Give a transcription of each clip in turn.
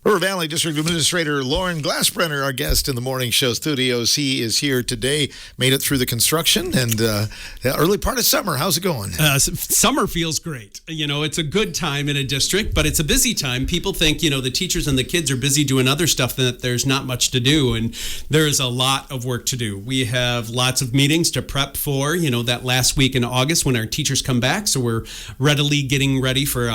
River Valley District Administrator Loren Glasbrenner, our guest in the morning show studios. He is here today, made it through the construction and early part of summer. How's it going? Summer feels great. You know, it's a good time in a district, but it's a busy time. People think, you know, the teachers and the kids are busy doing other stuff, that there's not much to do, and there is a lot of work to do. We have lots of meetings to prep for, you know, that last week in August when our teachers come back, so we're readily getting ready for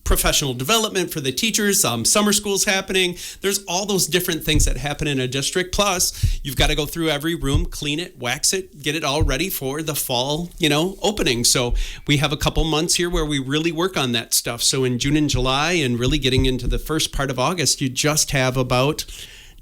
professional development for the teachers. Summer school's happening. There's all those different things that happen in a district. Plus, you've got to go through every room, clean it, wax it, get it all ready for the fall, you know, opening. So we have a couple months here where we really work on that stuff. So in June and July and really getting into the first part of August, you just have about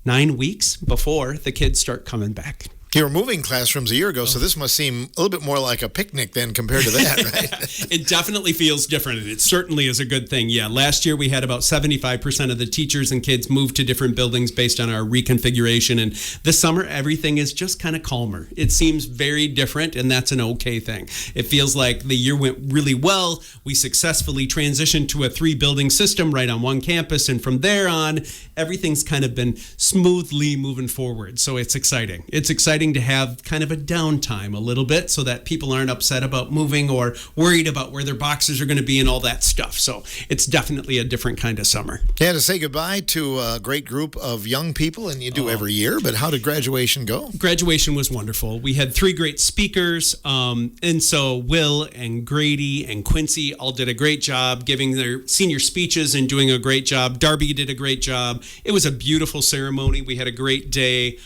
9 weeks before the kids start coming back. You were moving classrooms a year ago, so this must seem a little bit more like a picnic than compared to that, right? It definitely feels different, and it certainly is a good thing. Yeah, last year we had about 75% of the teachers and kids move to different buildings based on our reconfiguration, and this summer everything is just kind of calmer. It seems very different, and that's an okay thing. It feels like the year went really well. We successfully transitioned to a 3-building system right on one campus, and from there on, everything's kind of been smoothly moving forward, so it's exciting. It's exciting to have kind of a downtime a little bit so that people aren't upset about moving or worried about where their boxes are going to be and all that stuff. So it's definitely a different kind of summer. Yeah, to say goodbye to a great group of young people, and you do every year, but how did graduation go? Graduation was wonderful. We had 3 great speakers, and so Will and Grady and Quincy all did a great job giving their senior speeches and doing a great job. Darby did a great job. It was a beautiful ceremony. We had a great day.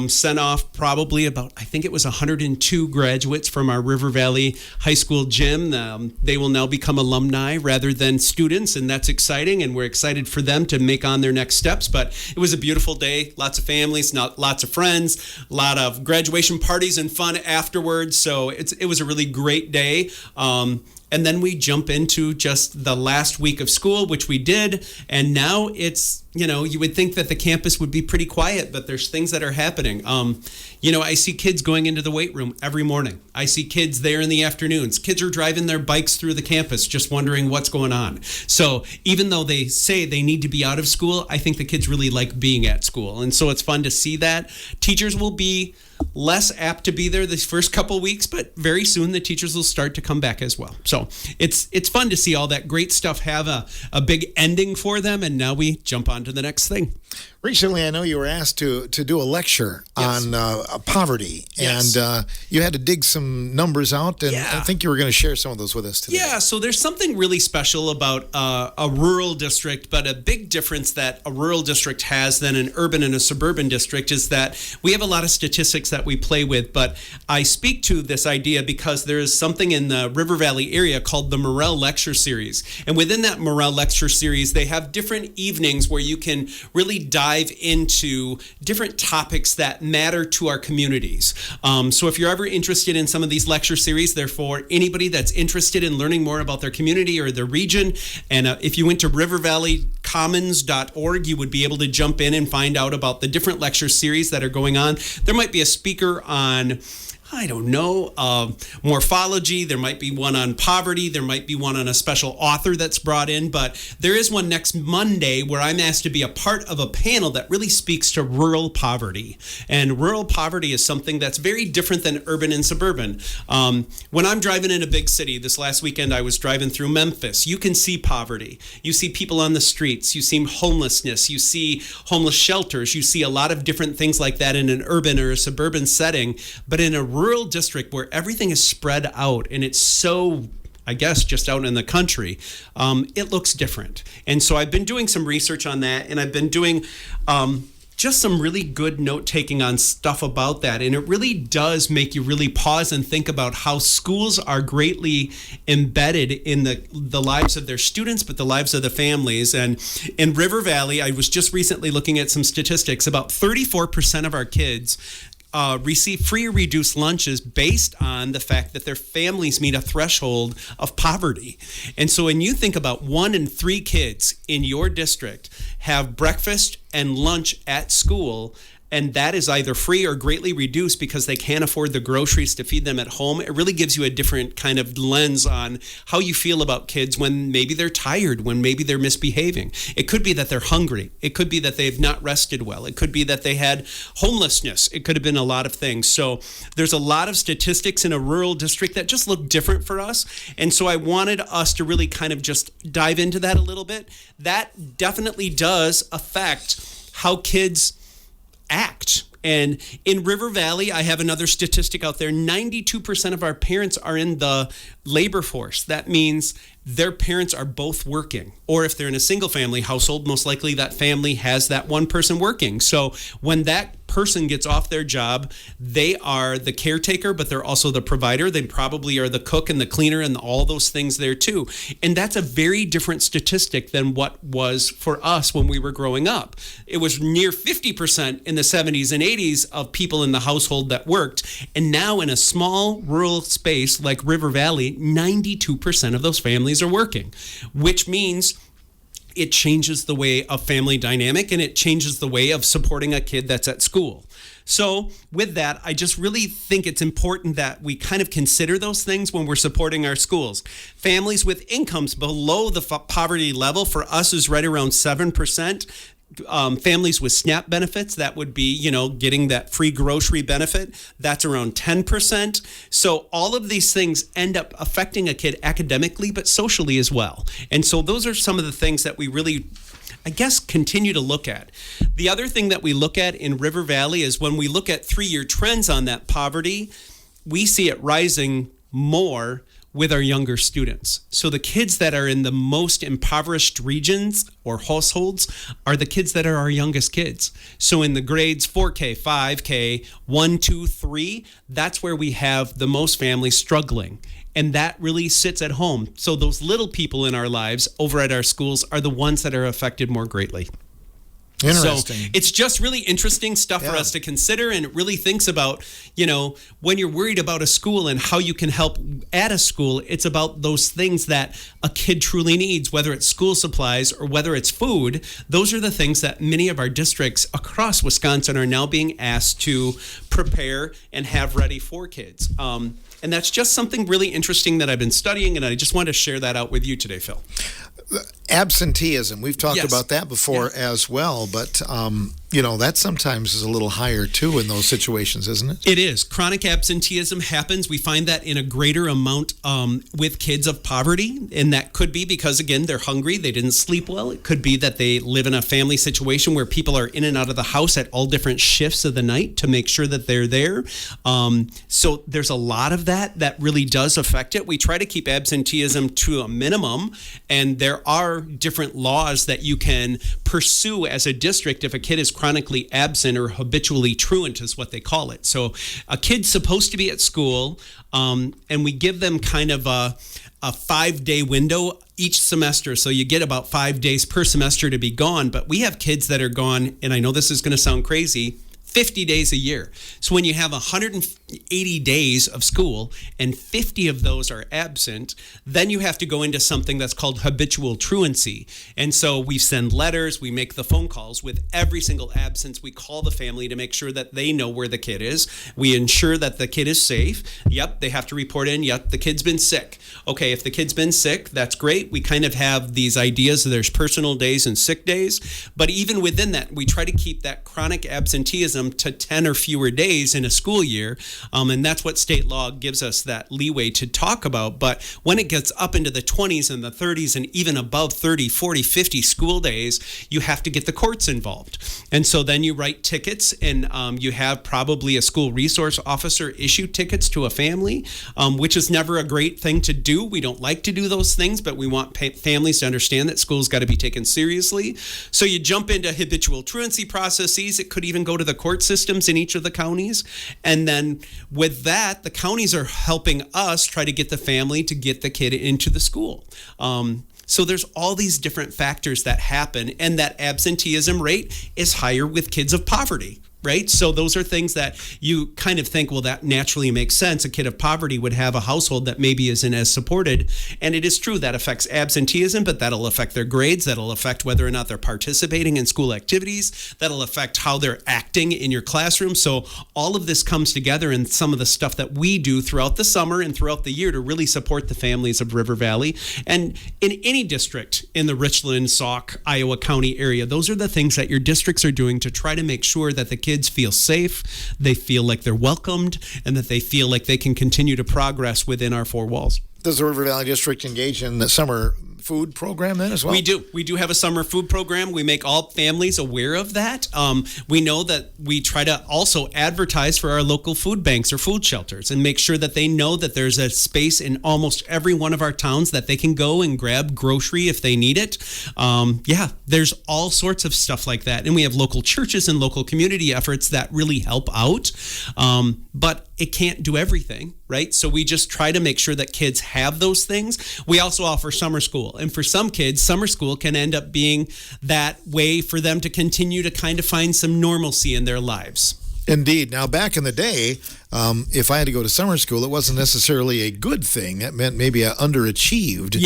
Sent off probably about, I think it was 102 graduates from our River Valley High School gym. They will now become alumni rather than students, and that's exciting, and we're excited for them to make on their next steps. But it was a beautiful day. Lots of families, lots of friends, a lot of graduation parties and fun afterwards. So it was a really great day. And then we jump into just the last week of school, which we did. And now it's, you know, you would think that the campus would be pretty quiet, but there's things that are happening. You know, I see kids going into the weight room every morning. I see kids there in the afternoons. Kids are driving their bikes through the campus, just wondering what's going on. So even though they say they need to be out of school, I think the kids really like being at school. And so it's fun to see that. Teachers will be less apt to be there this first couple weeks, but very soon the teachers will start to come back as well. So it's fun to see all that great stuff have a big ending for them, and now we jump on to the next thing. Recently, I know you were asked to do a lecture on poverty, and you had to dig some numbers out, and I think you were going to share some of those with us today. Yeah, so there's something really special about a rural district, but a big difference that a rural district has than an urban and a suburban district is that we have a lot of statistics that we play with, but I speak to this idea because there is something in the River Valley area called the Morrell Lecture Series, and within that Morrell Lecture Series, they have different evenings where you can really dive into different topics that matter to our communities. So if you're ever interested in some of these lecture series, they're for anybody that's interested in learning more about their community or their region. And if you went to rivervalleycommons.org, you would be able to jump in and find out about the different lecture series that are going on. There might be a speaker on, I don't know, morphology. There might be one on poverty. There might be one on a special author that's brought in. But there is one next Monday where I'm asked to be a part of a panel that really speaks to rural poverty. And rural poverty is something that's very different than urban and suburban. When I'm driving in a big city, this last weekend I was driving through Memphis, you can see poverty. You see people on the streets. You see homelessness. You see homeless shelters. You see a lot of different things like that in an urban or a suburban setting. But in a rural district where everything is spread out and it's so, I guess, just out in the country, it looks different. And so I've been doing some research on that, and I've been doing just some really good note-taking on stuff about that. And it really does make you really pause and think about how schools are greatly embedded in the lives of their students, but the lives of the families. And in River Valley, I was just recently looking at some statistics. About 34% of our kids receive free or reduced lunches based on the fact that their families meet a threshold of poverty. And so when you think about 1 in 3 kids in your district have breakfast and lunch at school, and that is either free or greatly reduced because they can't afford the groceries to feed them at home, it really gives you a different kind of lens on how you feel about kids when maybe they're tired, when maybe they're misbehaving. It could be that they're hungry. It could be that they've not rested well. It could be that they had homelessness. It could have been a lot of things. So there's a lot of statistics in a rural district that just look different for us. And so I wanted us to really kind of just dive into that a little bit. That definitely does affect how kids act. And in River Valley, I have another statistic out there. 92% of our parents are in the labor force. That means their parents are both working. Or if they're in a single family household, most likely that family has that one person working. So when that person gets off their job, they are the caretaker, but they're also the provider. They probably are the cook and the cleaner and all those things there too. And that's a very different statistic than what was for us when we were growing up. It was near 50% in the 70s and 80s of people in the household that worked. And now in a small rural space like River Valley, 92% of those families are working, which means it changes the way of family dynamic and it changes the way of supporting a kid that's at school. So with that, I just really think it's important that we kind of consider those things when we're supporting our schools. Families with incomes below the poverty level for us is right around 7%. Families with SNAP benefits, that would be, getting that free grocery benefit, that's around 10%. So all of these things end up affecting a kid academically, but socially as well. And so those are some of the things that we really, I guess, continue to look at. The other thing that we look at in River Valley is when we look at 3-year trends on that poverty, we see it rising more with our younger students. So the kids that are in the most impoverished regions or households are the kids that are our youngest kids. So in the grades 4K, 5K, 1, 2, 3, that's where we have the most families struggling. And that really sits at home. So those little people in our lives over at our schools are the ones that are affected more greatly. Interesting. So it's just really interesting stuff for us to consider, and it really thinks about, when you're worried about a school and how you can help at a school, it's about those things that a kid truly needs, whether it's school supplies or whether it's food. Those are the things that many of our districts across Wisconsin are now being asked to prepare and have ready for kids. And that's just something really interesting that I've been studying, and I just wanted to share that out with you today, Phil. Absenteeism, we've talked about that before as well, but that sometimes is a little higher too in those situations, isn't it? It is. Chronic absenteeism happens. We find that in a greater amount with kids of poverty, and that could be because, again, they're hungry, they didn't sleep well. It could be that they live in a family situation where people are in and out of the house at all different shifts of the night to make sure that they're there. So there's a lot of that really does affect it. We try to keep absenteeism to a minimum, and there are different laws that you can pursue as a district if a kid is chronically absent or habitually truant is what they call it. So a kid's supposed to be at school, and we give them kind of a 5-day window each semester. So you get about 5 days per semester to be gone. But we have kids that are gone, and I know this is going to sound crazy, 50 days a year. So when you have 180 days of school and 50 of those are absent, then you have to go into something that's called habitual truancy. And so we send letters, we make the phone calls with every single absence. We call the family to make sure that they know where the kid is. We ensure that the kid is safe. Yep, they have to report in. Yep, the kid's been sick. Okay, if the kid's been sick, that's great. We kind of have these ideas that there's personal days and sick days. But even within that, we try to keep that chronic absenteeism to 10 or fewer days in a school year. And that's what state law gives us that leeway to talk about. But when it gets up into the 20s and the 30s and even above 30, 40, 50 school days, you have to get the courts involved. And so then you write tickets, and you have probably a school resource officer issue tickets to a family, which is never a great thing to do. We don't like to do those things, but we want families to understand that school's got to be taken seriously. So you jump into habitual truancy processes. It could even go to the court systems in each of the counties. And then with that, the counties are helping us try to get the family to get the kid into the school. So there's all these different factors that happen, and that absenteeism rate is higher with kids of poverty. right? So those are things that you kind of think, well, that naturally makes sense. A kid of poverty would have a household that maybe isn't as supported. And it is true that affects absenteeism, but that'll affect their grades. That'll affect whether or not they're participating in school activities. That'll affect how they're acting in your classroom. So all of this comes together in some of the stuff that we do throughout the summer and throughout the year to really support the families of River Valley. And in any district in the Richland, Sauk, Iowa County area, those are the things that your districts are doing to try to make sure that the kids feel safe, they feel like they're welcomed, and that they feel like they can continue to progress within our four walls. Does the River Valley District engage in the summer food program then as well? We do. We do have a summer food program. We make all families aware of that. We know that we try to also advertise for our local food banks or food shelters and make sure that they know that there's a space in almost every one of our towns that they can go and grab grocery if they need it. There's all sorts of stuff like that. And we have local churches and local community efforts that really help out. But it can't do everything, right? So we just try to make sure that kids have those things. We also offer summer school. And for some kids, summer school can end up being that way for them to continue to kind of find some normalcy in their lives. Indeed. Now, back in the day, if I had to go to summer school, it wasn't necessarily a good thing. That meant maybe I underachieved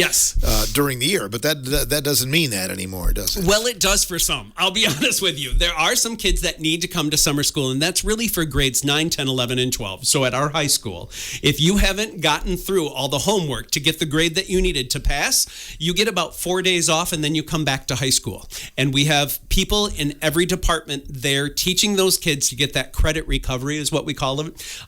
during the year. But that doesn't mean that anymore, does it? Well, it does for some. I'll be honest with you. There are some kids that need to come to summer school, and that's really for grades 9, 10, 11, and 12. So at our high school, if you haven't gotten through all the homework to get the grade that you needed to pass, you get about 4 days off, and then you come back to high school. And we have people in every department there teaching those kids to get that credit recovery is what we call it.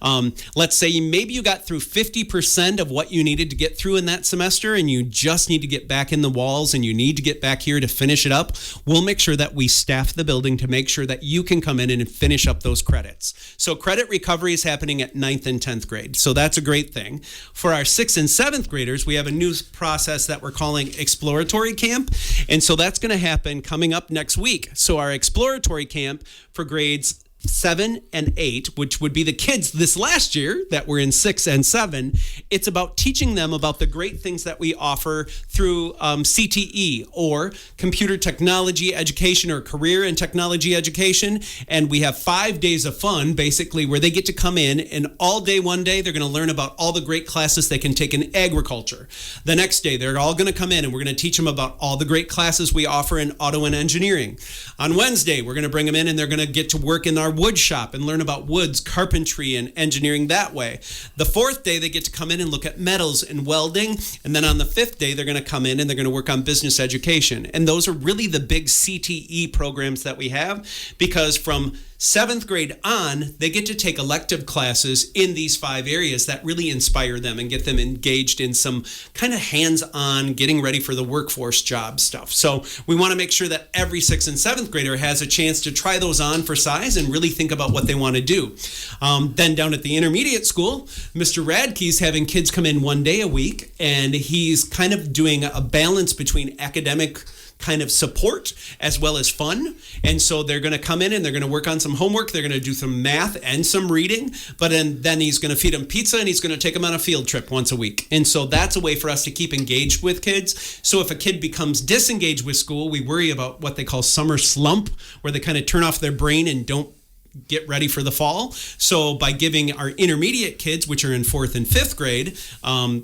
Let's say maybe you got through 50% of what you needed to get through in that semester and you just need to get back in the walls and you need to get back here to finish it up. We'll make sure that we staff the building to make sure that you can come in and finish up those credits. So credit recovery is happening at 9th and 10th grade. So that's a great thing. For our 6th and 7th graders, we have a new process that we're calling exploratory camp. And so that's going to happen coming up next week. So our exploratory camp for grades 7 and 8, which would be the kids this last year that were in 6 and 7, it's about teaching them about the great things that we offer through CTE or computer technology education or career and technology education. And we have 5 days of fun, basically, where they get to come in and all day, one day, they're going to learn about all the great classes they can take in agriculture. The next day, they're all going to come in and we're going to teach them about all the great classes we offer in auto and engineering. On Wednesday, we're going to bring them in and they're going to get to work in our wood shop and learn about woods, carpentry, and engineering that way. The 4th day, they get to come in and look at metals and welding. And then on the 5th day, they're going to come in and they're going to work on business education. And those are really the big CTE programs that we have, because from 7th grade on, they get to take elective classes in these 5 areas that really inspire them and get them engaged in some kind of hands-on, getting ready for the workforce job stuff. So we want to make sure that every 6th and 7th grader has a chance to try those on for size and really think about what they want to do. Then down at the intermediate school, Mr. Radke's having kids come in 1 day a week, and he's kind of doing a balance between academic kind of support as well as fun. And so they're going to come in and they're going to work on some homework. They're going to do some math and some reading, but then he's going to feed them pizza and he's going to take them on a field trip once a week. And so that's a way for us to keep engaged with kids. So if a kid becomes disengaged with school, we worry about what they call summer slump, where they kind of turn off their brain and don't get ready for the fall. So by giving our intermediate kids, which are in 4th and 5th grade,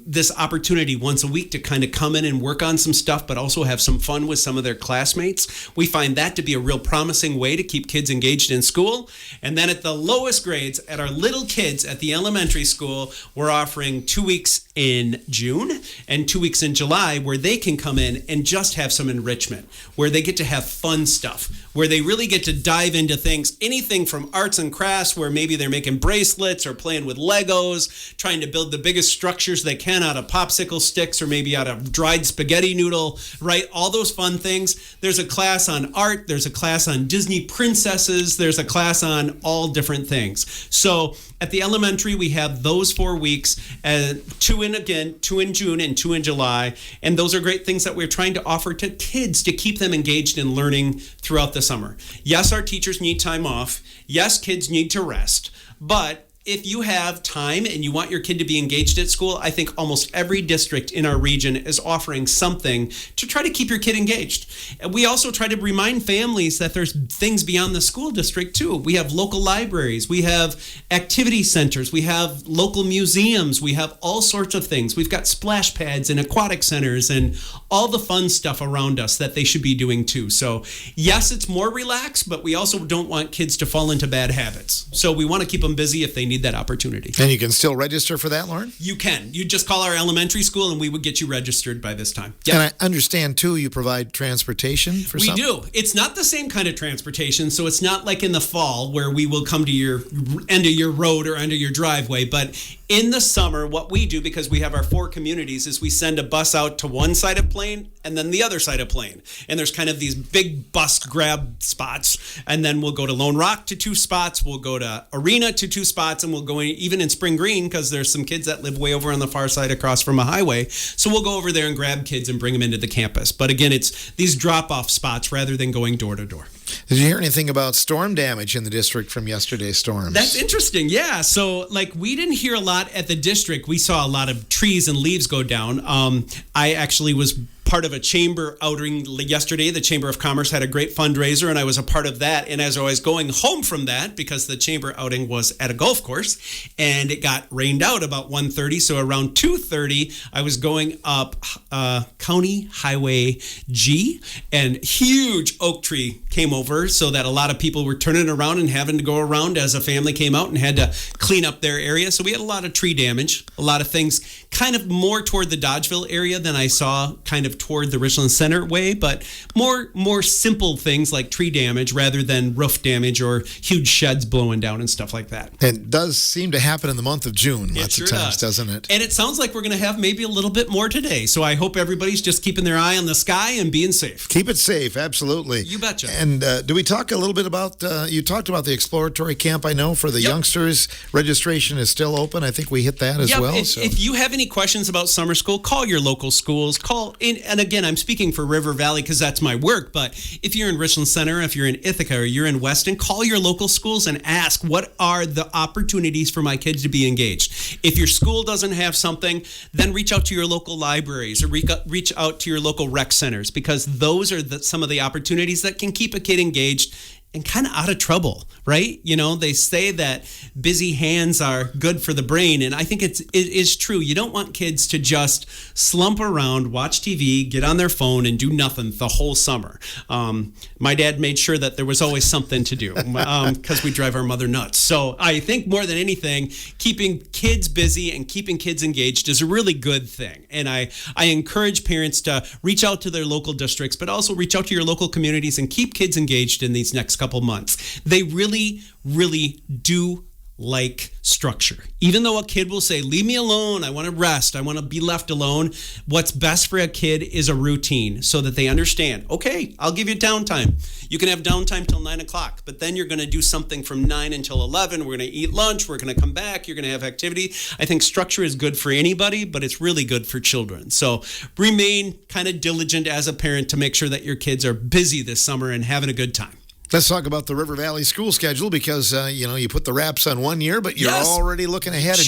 this opportunity once a week to kind of come in and work on some stuff, but also have some fun with some of their classmates, we find that to be a real promising way to keep kids engaged in school. And then at the lowest grades, at our little kids at the elementary school, we're offering 2 weeks in June and 2 weeks in July where they can come in and just have some enrichment, where they get to have fun stuff, where they really get to dive into things, anything from arts and crafts, where maybe they're making bracelets or playing with Legos, trying to build the biggest structures they can out of popsicle sticks or maybe out of dried spaghetti noodle, right? All those fun things. There's a class on art. There's a class on Disney princesses. There's a class on all different things. So at the elementary, we have those 4 weeks, 2 in June and 2 in July. And those are great things that we're trying to offer to kids to keep them engaged in learning throughout the summer. Yes, our teachers need time off. Yes, kids need to rest. But if you have time and you want your kid to be engaged at school, I think almost every district in our region is offering something to try to keep your kid engaged. And we also try to remind families that there's things beyond the school district too. We have local libraries, we have activity centers, we have local museums, we have all sorts of things. We've got splash pads and aquatic centers and all the fun stuff around us that they should be doing too. So yes, it's more relaxed, but we also don't want kids to fall into bad habits. So we want to keep them busy if they need that opportunity. And you can still register for that, Loren? You can. You just call our elementary school and we would get you registered by this time. Yep. And I understand, too, you provide transportation for some? We do. It's not the same kind of transportation, so it's not like in the fall where we will come to your end of your road or end of your driveway. But in the summer, what we do, because we have our 4 communities, is we send a bus out to one side of Plain and then the other side of Plain. And there's kind of these big bus grab spots. And then we'll go to Lone Rock to 2 spots. We'll go to Arena to 2 spots. And we'll go even in Spring Green, because there's some kids that live way over on the far side across from a highway. So we'll go over there and grab kids and bring them into the campus. But again, it's these drop-off spots rather than going door to door. Did you hear anything about storm damage in the district from yesterday's storms? That's interesting. Yeah. So, we didn't hear a lot at the district. We saw a lot of trees and leaves go down. I actually was part of a chamber outing yesterday. The Chamber of Commerce had a great fundraiser, and I was a part of that. And as I was going home from that, because the chamber outing was at a golf course, and it got rained out about 1:30. So around 2:30, I was going up County Highway G, and huge oak tree came over, so that a lot of people were turning around and having to go around as a family came out and had to clean up their area. So we had a lot of tree damage, a lot of things kind of more toward the Dodgeville area than I saw kind of toward the Richland Center way, but more simple things like tree damage rather than roof damage or huge sheds blowing down and stuff like that. It does seem to happen in the month of June lots of times, doesn't it? And it sounds like we're going to have maybe a little bit more today. So I hope everybody's just keeping their eye on the sky and being safe. Keep it safe, absolutely. You betcha. And do we talk a little bit about, you talked about the exploratory camp, I know, for the youngsters. Registration is still open. I think we hit that as well. If you have any questions about summer school, call your local schools. Call in, and again, I'm speaking for River Valley because that's my work, but if you're in Richland Center, if you're in Ithaca, or you're in Weston, call your local schools and ask, what are the opportunities for my kids to be engaged? If your school doesn't have something, then reach out to your local libraries or reach out to your local rec centers, because those are some of the opportunities that can keep a kid engaged and kind of out of trouble, right? You know, they say that busy hands are good for the brain, and I think it is true. You don't want kids to just slump around, watch TV, get on their phone, and do nothing the whole summer. My dad made sure that there was always something to do because we drive our mother nuts. So I think more than anything, keeping kids busy and keeping kids engaged is a really good thing. And I encourage parents to reach out to their local districts, but also reach out to your local communities and keep kids engaged in these next couple months. They really, really do like structure. Even though a kid will say, leave me alone, I want to rest, I want to be left alone, what's best for a kid is a routine so that they understand, okay, I'll give you downtime. You can have downtime till 9 o'clock, but then you're going to do something from 9 until 11. We're going to eat lunch, we're going to come back, you're going to have activity. I think structure is good for anybody, but it's really good for children. So remain kind of diligent as a parent to make sure that your kids are busy this summer and having a good time. Let's talk about the River Valley school schedule because, you put the wraps on one year, but you're already looking ahead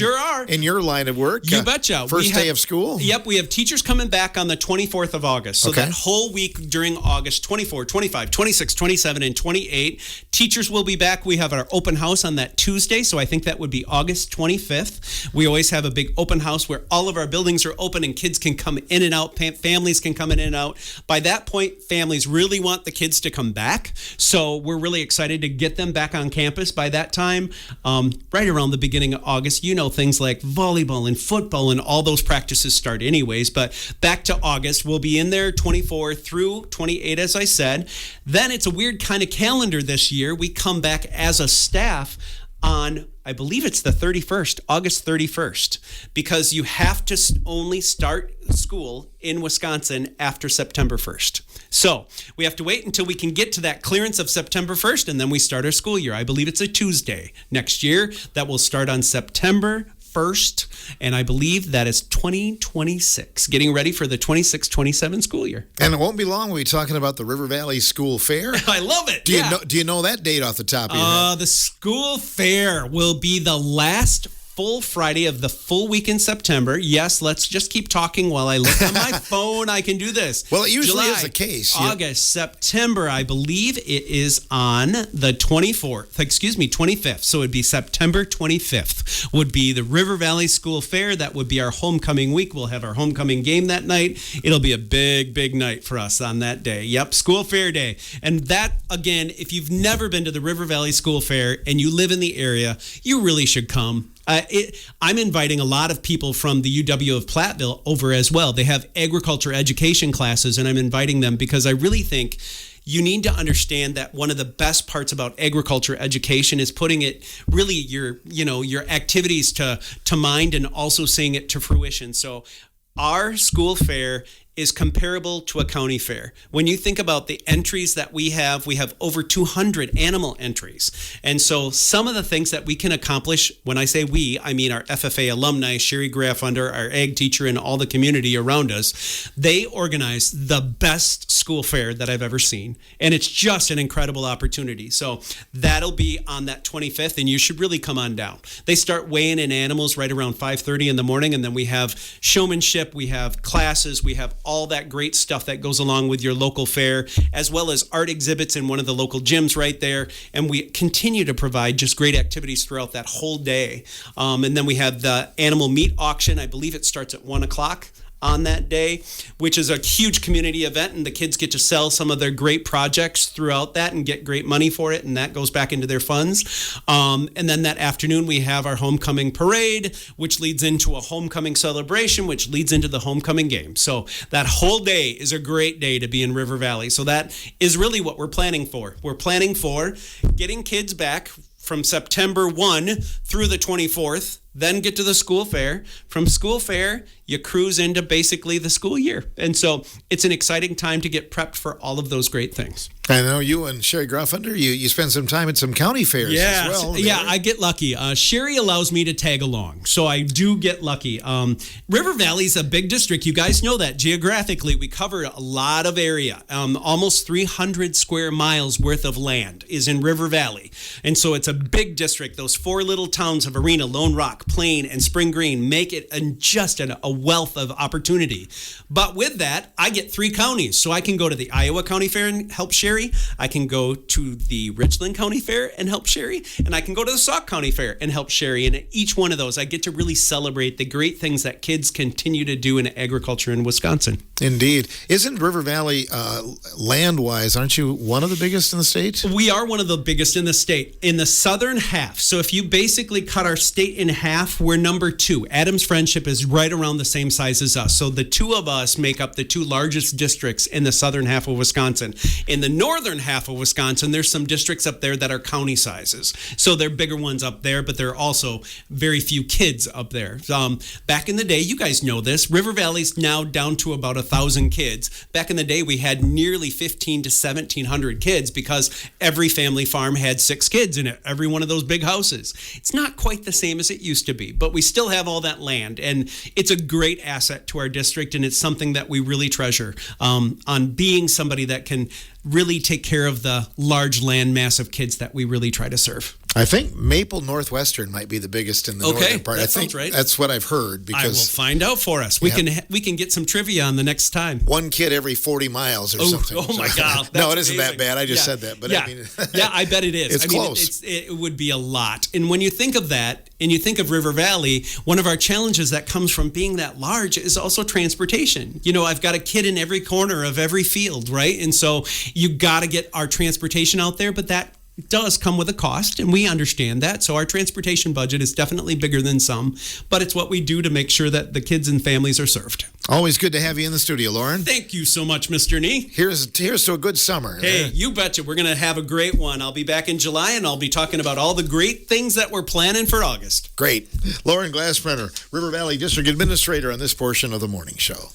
in your line of work. You betcha. First day of school? Yep, we have teachers coming back on the 24th of August. So that whole week during August, 24, 25, 26, 27, and 28, teachers will be back. We have our open house on that Tuesday, so I think that would be August 25th. We always have a big open house where all of our buildings are open and kids can come in and out, families can come in and out. By that point, families really want the kids to come back. So we're really excited to get them back on campus by that time. Right around the beginning of August, things like volleyball and football and all those practices start anyways. But back to August, we'll be in there 24 through 28, as I said. Then it's a weird kind of calendar this year. We come back as a staff on, I believe it's the 31st, August 31st, because you have to only start school in Wisconsin after September 1st. So we have to wait until we can get to that clearance of September 1st, and then we start our school year. I believe it's a Tuesday next year that will start on September 1st, and I believe that is 2026, getting ready for the 26-27 school year. And it won't be long. We'll be talking about the River Valley School Fair. I love it. Do you know that date off the top of your head? The school fair will be the last full Friday of the full week in September. Yes, let's just keep talking while I look on my phone. I can do this. Well, it usually July, is the case. August, September, I believe it is on the 25th. So it'd be September 25th would be the River Valley School Fair. That would be our homecoming week. We'll have our homecoming game that night. It'll be a big, big night for us on that day. Yep, School Fair Day. And that, again, if you've never been to the River Valley School Fair and you live in the area, you really should come. I'm inviting a lot of people from the UW of Platteville over as well. They have agriculture education classes, and I'm inviting them because I really think you need to understand that one of the best parts about agriculture education is putting it really your activities to mind and also seeing it to fruition. So our school fair is comparable to a county fair. When you think about the entries that we have over 200 animal entries. And so some of the things that we can accomplish, when I say we, I mean our FFA alumni, Sherry Graffunder, our ag teacher, and all the community around us. They organize the best school fair that I've ever seen. And it's just an incredible opportunity. So that'll be on that 25th, and you should really come on down. They start weighing in animals right around 5:30 in the morning, and then we have showmanship, we have classes, we have all that great stuff that goes along with your local fair, as well as art exhibits in one of the local gyms right there. And we continue to provide just great activities throughout that whole day. And then we have the animal meat auction. I believe it starts at 1 o'clock on that day, which is a huge community event, and the kids get to sell some of their great projects throughout that and get great money for it, and that goes back into their funds. And then that afternoon we have our homecoming parade, which leads into a homecoming celebration, which leads into the homecoming game. So that whole day is a great day to be in River Valley. So that is really what we're planning for. We're planning for getting kids back from September 1 through the 24th, then get to the school fair. From school fair, you cruise into basically the school year. And so it's an exciting time to get prepped for all of those great things. I know you and Sherry Graffunder, you spend some time at some county fairs as well. Yeah, I get lucky. Sherry allows me to tag along, so I do get lucky. River Valley's a big district. You guys know that. Geographically, we cover a lot of area. Almost 300 square miles worth of land is in River Valley. And so it's a big district. Those four little towns of Arena, Lone Rock, Plain, and Spring Green make it just a wealth of opportunity. But with that, I get 3 counties. So I can go to the Iowa County Fair and help Sherry. I can go to the Richland County Fair and help Sherry. And I can go to the Sauk County Fair and help Sherry. And at each one of those, I get to really celebrate the great things that kids continue to do in agriculture in Wisconsin. Indeed. Isn't River Valley, land-wise, aren't you one of the biggest in the state? We are one of the biggest in the state. In the southern half. So if you basically cut our state in half, we're number 2. Adams Friendship is right around the same size as us. So the two of us make up the 2 largest districts in the southern half of Wisconsin. In the northern half of Wisconsin, there's some districts up there that are county sizes. So they're bigger ones up there, but there are also very few kids up there. Back in the day, you guys know this, River Valley's now down to about 1,000 kids. Back in the day, we had nearly 1,500 to 1,700 kids because every family farm had 6 kids in it, every one of those big houses. It's not quite the same as it used to be, but we still have all that land, and it's a great asset to our district, and it's something that we really treasure on being somebody that can really take care of the large land mass of kids that we really try to serve. I think Maple Northwestern might be the biggest in the northern part. That sounds right. That's what I've heard. Because I will find out for us. We can get some trivia on the next time. One kid every 40 miles or something. Oh my God! No, it isn't that bad. I just said that, but I mean, I bet it is. It's close. It would be a lot. And when you think of that, and you think of River Valley, one of our challenges that comes from being that large is also transportation. You know, I've got a kid in every corner of every field, right? And so you got to get our transportation out there, but that does come with a cost, and we understand that. So our transportation budget is definitely bigger than some, but it's what we do to make sure that the kids and families are served. Always good to have you in the studio, Loren. Thank you so much, Mr. Nee. Here's to a good summer. Hey, you betcha. We're going to have a great one. I'll be back in July, and I'll be talking about all the great things that we're planning for August. Great. Loren Glasbrenner, River Valley District Administrator on this portion of the morning show.